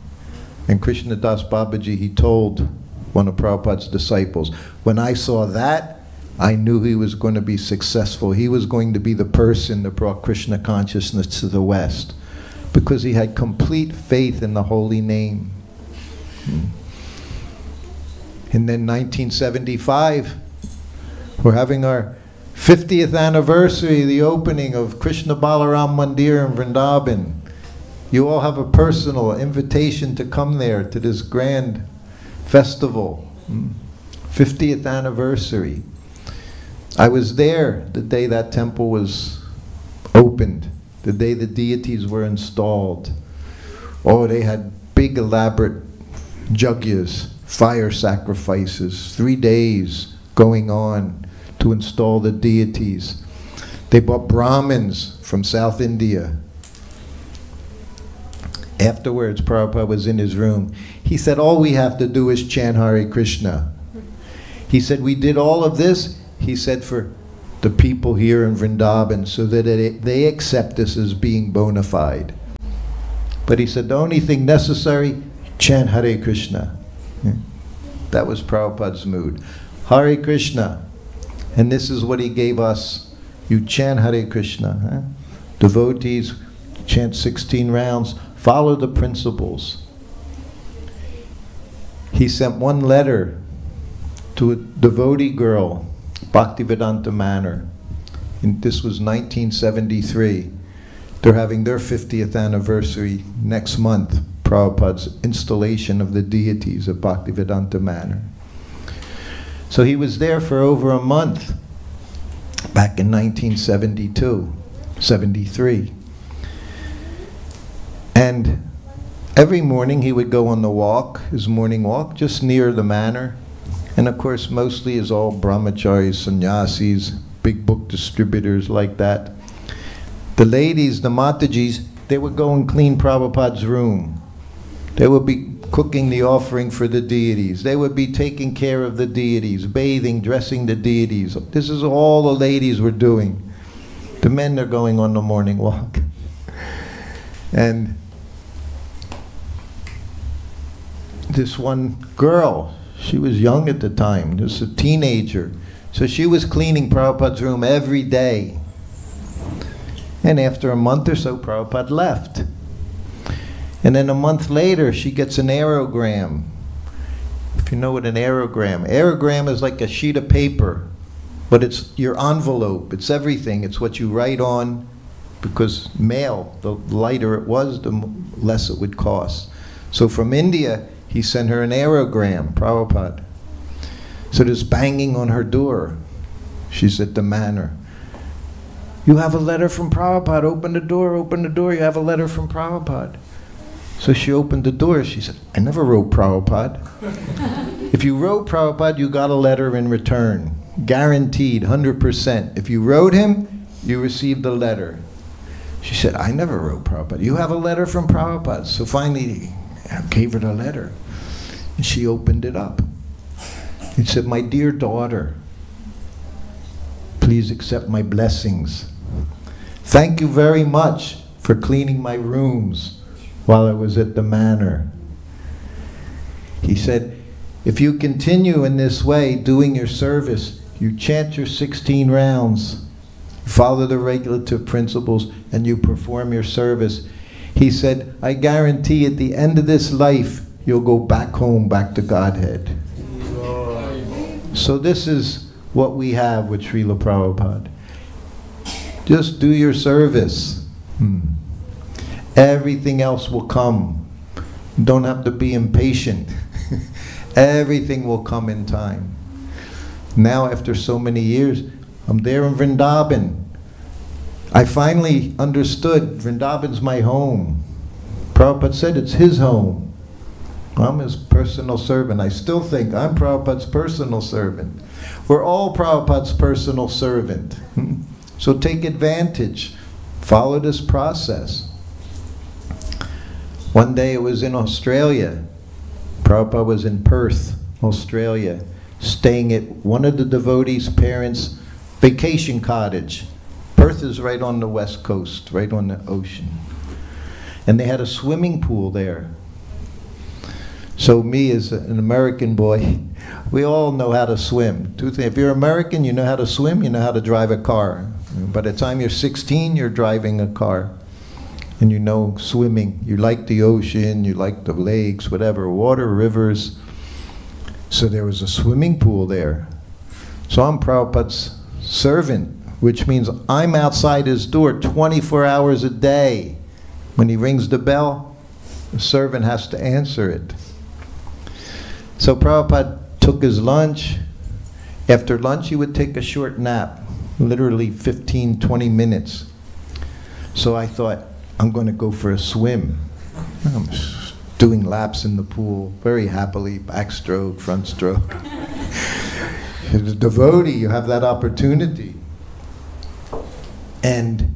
And Krishnadas Babaji, he told one of Prabhupada's disciples, when I saw that, I knew he was going to be successful. He was going to be the person that brought Krishna consciousness to the West, because he had complete faith in the holy name. And then 1975, we're having our 50th anniversary, the opening of Krishna Balaram Mandir in Vrindavan. You all have a personal invitation to come there to this grand festival. 50th anniversary. I was there the day that temple was opened, the day the deities were installed. Oh, they had big elaborate yajnas, fire sacrifices, 3 days going on to install the deities. They brought Brahmins from South India. Afterwards, Prabhupada was in his room. He said, all we have to do is chant Hare Krishna. He said, we did all of this, he said, for the people here in Vrindavan, so that they accept us as being bona fide. But he said, the only thing necessary, chant Hare Krishna. That was Prabhupada's mood. Hare Krishna. And this is what he gave us. You chant Hare Krishna. Devotees chant 16 rounds. Follow the principles. He sent one letter to a devotee girl, Bhaktivedanta Manor. And this was 1973. They're having their 50th anniversary next month, Prabhupada's installation of the deities at Bhaktivedanta Manor. So he was there for over a month, back in 1972, 73. And every morning he would go on the walk, his morning walk, just near the manor. And of course, mostly is all brahmacharis, sannyasis, big book distributors like that. The ladies, the Matajis, they would go and clean Prabhupada's room. They would be cooking the offering for the deities. They would be taking care of the deities, bathing, dressing the deities. This is all the ladies were doing. The men are going on the morning walk. And this one girl, she was young at the time, just a teenager. So she was cleaning Prabhupada's room every day. And after a month or so, Prabhupada left. And then a month later, she gets an aerogram. If you know what an aerogram is like a sheet of paper, but it's your envelope, it's everything. It's what you write on, because mail, the lighter it was, the less it would cost. So from India, he sent her an aerogram, Prabhupada. So there's banging on her door. She's at the manor. You have a letter from Prabhupada, open the door, you have a letter from Prabhupada. So she opened the door, she said, I never wrote Prabhupada. If you wrote Prabhupada, you got a letter in return. Guaranteed, 100%. If you wrote him, you received a letter. She said, I never wrote Prabhupada. You have a letter from Prabhupada. So finally, I gave her the letter. And she opened it up. It said, my dear daughter, please accept my blessings. Thank you very much for cleaning my rooms while I was at the manor. He said, if you continue in this way, doing your service, you chant your 16 rounds, follow the regulative principles, and you perform your service. He said, I guarantee at the end of this life, you'll go back home, back to Godhead. So this is what we have with Srila Prabhupada. Just do your service. Everything else will come. Don't have to be impatient. Everything will come in time. Now, after so many years, I'm there in Vrindavan. I finally understood Vrindavan's my home. Prabhupada said it's his home. I'm his personal servant. I still think I'm Prabhupada's personal servant. We're all Prabhupada's personal servant. So take advantage. Follow this process. One day it was in Australia. Prabhupada was in Perth, Australia, staying at one of the devotees' parents' vacation cottage. Perth is right on the west coast, right on the ocean. And they had a swimming pool there. So me as an American boy, we all know how to swim. If you're American, you know how to swim, you know how to drive a car. By the time you're 16, you're driving a car. And you know swimming. You like the ocean, you like the lakes, whatever, water, rivers. So there was a swimming pool there. So I'm Prabhupada's servant, which means I'm outside his door 24 hours a day. When he rings the bell, the servant has to answer it. So Prabhupada took his lunch, After lunch, he would take a short nap, literally 15, 20 minutes. So I thought, I'm going to go for a swim. I'm doing laps in the pool, very happily, backstroke, front stroke. As a devotee, you have that opportunity. And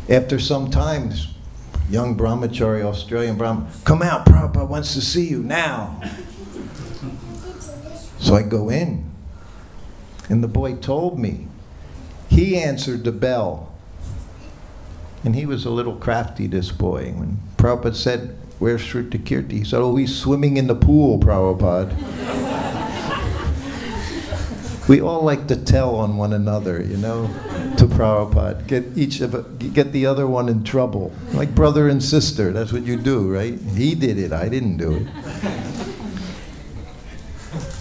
after some time, this young brahmachari, Australian Brahmin, come out, Prabhupada wants to see you now. So I go in, and the boy told me, he answered the bell. And he was a little crafty, this boy. When Prabhupada said, where's Srutakirti? He said, oh, he's swimming in the pool, Prabhupada. We all like to tell on one another, you know, to Prabhupada. Get the other one in trouble. Like brother and sister, that's what you do, right? He did it, I didn't do it.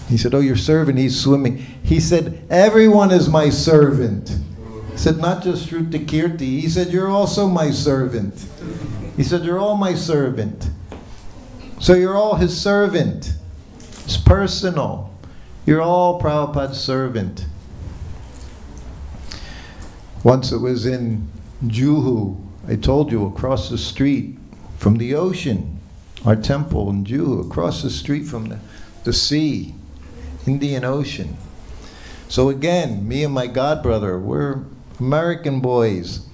He said, oh, your servant, he's swimming. He said, everyone is my servant. He said, not just Srutakirti. He said, you're also my servant. He said, you're all my servant. So you're all his servant. It's personal. You're all Prabhupada's servant. Once it was in Juhu, I told you, across the street from the ocean, our temple in Juhu, across the street from the sea, Indian Ocean. So again, me and my godbrother, we're American boys.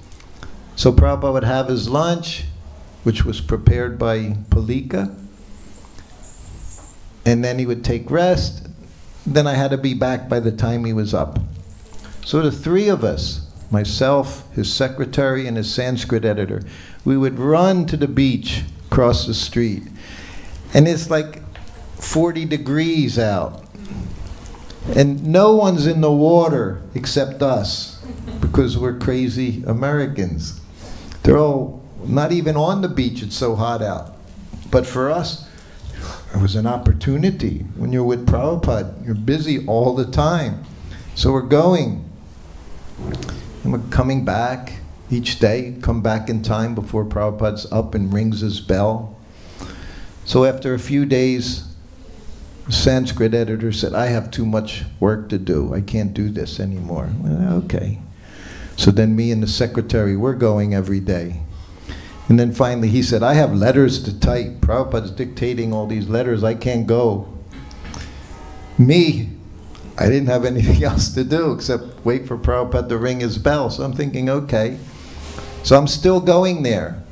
So Prabhupada would have his lunch, which was prepared by Palika, and then he would take rest. Then I had to be back by the time he was up. So the three of us, myself, his secretary, and his Sanskrit editor, we would run to the beach across the street. And it's like 40 degrees out. And no one's in the water except us, because we're crazy Americans. They're all not even on the beach, it's so hot out. But for us, it was an opportunity. When you're with Prabhupada, you're busy all the time. So we're going, and we're coming back each day, come back in time before Prabhupada's up and rings his bell. So after a few days, the Sanskrit editor said, I have too much work to do. I can't do this anymore. Well, okay. So then me and the secretary, we're going every day. And then finally he said, I have letters to type. Prabhupada's dictating all these letters. I can't go. Me, I didn't have anything else to do except wait for Prabhupada to ring his bell. So I'm thinking, okay. So I'm still going there.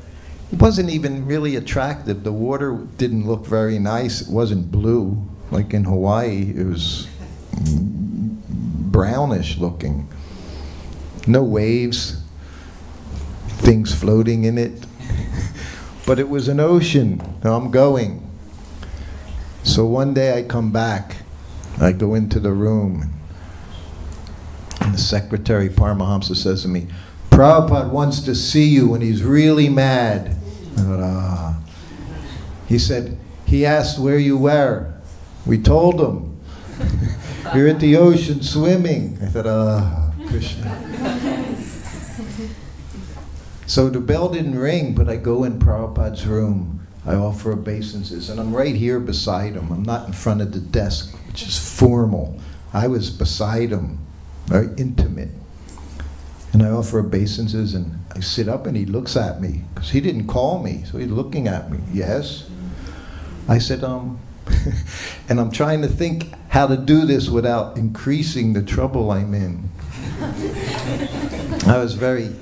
It wasn't even really attractive. The water didn't look very nice. It wasn't blue. Like in Hawaii, it was brownish looking. No waves, things floating in it. But it was an ocean. Now I'm going. So one day I come back. I go into the room. And the secretary, Paramahamsa, says to me, Prabhupada wants to see you and he's really mad. I thought, ah. He said, he asked where you were. We told him. You're at the ocean swimming. I thought, ah, Krishna. So the bell didn't ring, but I go in Prabhupada's room. I offer obeisances, and I'm right here beside him. I'm not in front of the desk, which is formal. I was beside him, very intimate. And I offer obeisances, and I sit up, and he looks at me, because he didn't call me, so he's looking at me. Yes? I said, and I'm trying to think how to do this without increasing the trouble I'm in. I was very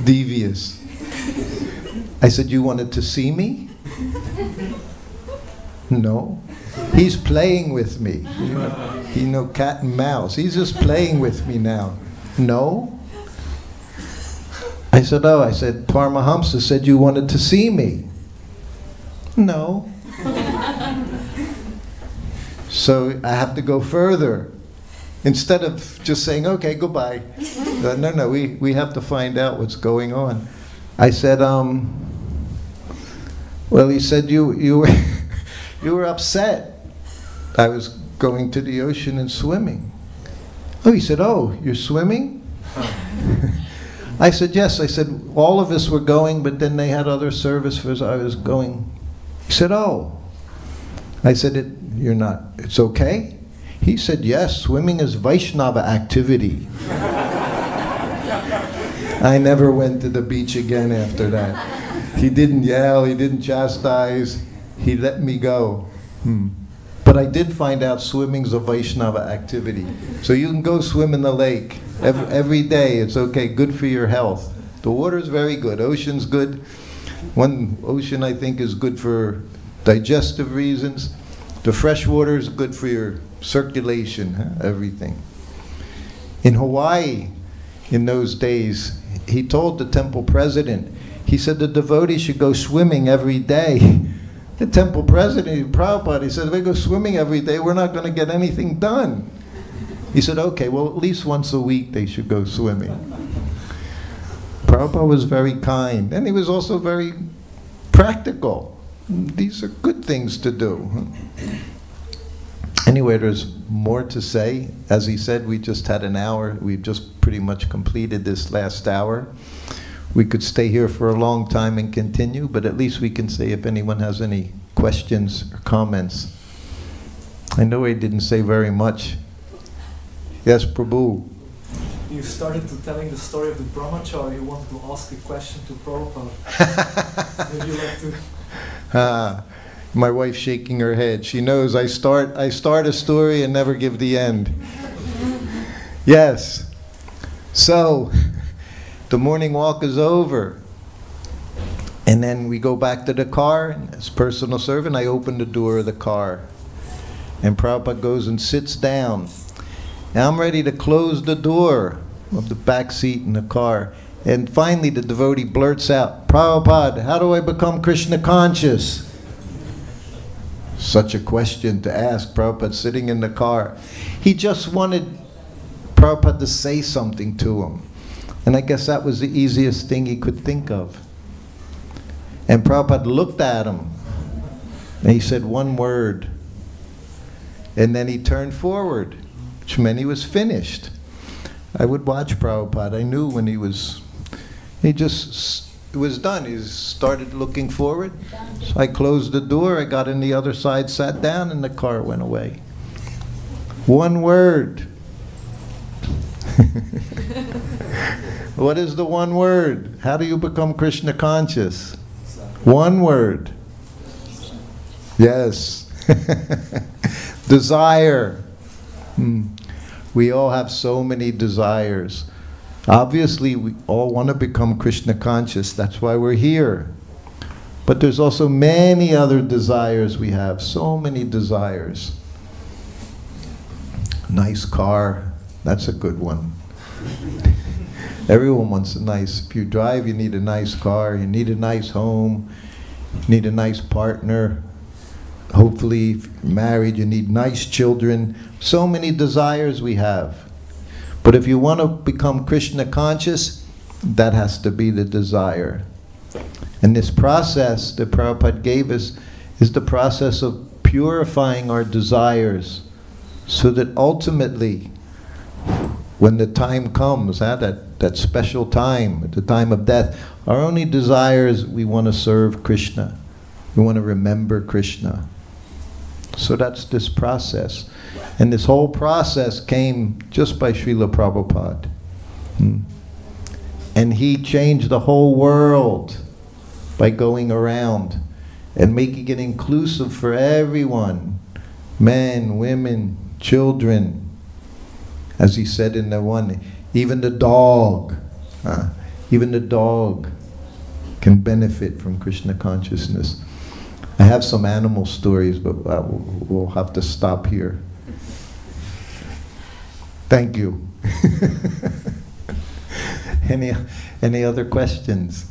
devious. I said, you wanted to see me? No. He's playing with me. You know, cat and mouse. He's just playing with me now. No. I said, oh, I said, Paramahamsa said you wanted to see me. No. So I have to go further. Instead of just saying, okay, goodbye. No, we have to find out what's going on. I said, well, he said you were upset. I was going to the ocean and swimming. Oh, he said, oh, you're swimming? I said, yes. I said, all of us were going, but then they had other service for us. I was going. He said, oh. I said, you're not, it's okay? He said, yes, swimming is Vaishnava activity. I never went to the beach again after that. He didn't yell, he didn't chastise, he let me go. But I did find out swimming's a Vaishnava activity. So you can go swim in the lake every day. It's okay, good for your health. The water's very good. Ocean's good. One ocean, I think, is good for digestive reasons. The fresh water is good for your circulation, everything. In Hawaii, in those days, he told the temple president, he said the devotees should go swimming every day. The temple president, Prabhupada, he said, if they go swimming every day, we're not going to get anything done. He said, okay, well, at least once a week they should go swimming. Prabhupada was very kind, and he was also very practical. These are good things to do. Anyway, there's more to say. As he said, we just had an hour. We've just pretty much completed this last hour. We could stay here for a long time and continue, but at least we can say if anyone has any questions or comments. I know I didn't say very much. Yes, Prabhu. You started to telling the story of the brahmachari who wanted to ask a question to Prabhupada. Would you like to? My wife's shaking her head. She knows I start a story and never give the end. Yes. So, the morning walk is over. And then we go back to the car. And as personal servant, I open the door of the car. And Prabhupada goes and sits down. Now I'm ready to close the door of the back seat in the car. And finally the devotee blurts out, Prabhupada, how do I become Krishna conscious? Such a question to ask Prabhupada sitting in the car. He just wanted Prabhupada to say something to him. And I guess that was the easiest thing he could think of. And Prabhupada looked at him. And he said one word. And then he turned forward, which meant he was finished. I would watch Prabhupada. I knew when he just was done. He started looking forward. So I closed the door, I got on the other side, sat down, and the car went away. One word. What is the one word? How do you become Krishna conscious? One word. Yes. Desire. We all have so many desires. Obviously, we all want to become Krishna conscious. That's why we're here. But there's also many other desires we have. So many desires. Nice car. That's a good one. Everyone wants a nice, if you drive, you need a nice car. You need a nice home. You need a nice partner. Hopefully, if you're married, you need nice children. So many desires we have. But if you want to become Krishna conscious, that has to be the desire. And this process that Prabhupada gave us is the process of purifying our desires so that ultimately, when the time comes, that special time, at the time of death, our only desire is we want to serve Krishna. We want to remember Krishna. So that's this process. And this whole process came just by Srila Prabhupada. And he changed the whole world by going around and making it inclusive for everyone. Men, women, children. As he said in the one, even the dog. Even the dog can benefit from Krishna consciousness. I have some animal stories, but we'll have to stop here. Thank you. Any other questions?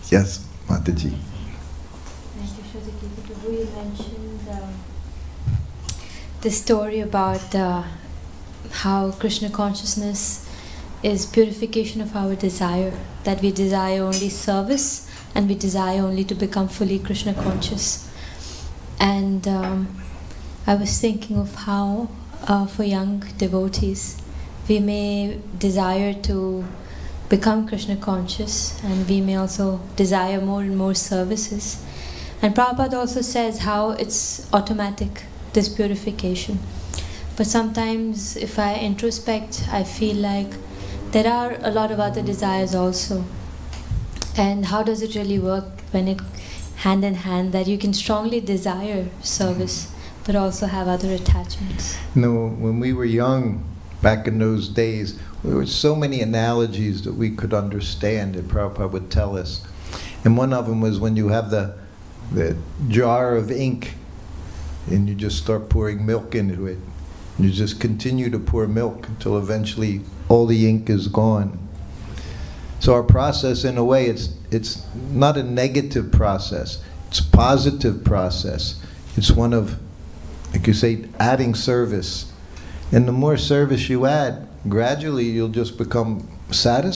Yes, Mataji. Thank you, Srutakirti. Prabhu, you mentioned the story about how Krishna consciousness is purification of our desire, that we desire only service and we desire only to become fully Krishna conscious. And I was thinking of how for young devotees we may desire to become Krishna conscious and we may also desire more and more services, And Prabhupada also says how it's automatic, this purification. But sometimes if I introspect, I feel like there are a lot of other desires also. And how does it really work when it hand in hand, that you can strongly desire service but also have other attachments? No, when we were young, back in those days, there were so many analogies that we could understand that Prabhupada would tell us. And one of them was when you have the jar of ink and you just start pouring milk into it. You just continue to pour milk until eventually all the ink is gone. So our process, in a way, it's not a negative process. It's a positive process. It's one of, like you say, adding service. And the more service you add, gradually you'll just become satisfied.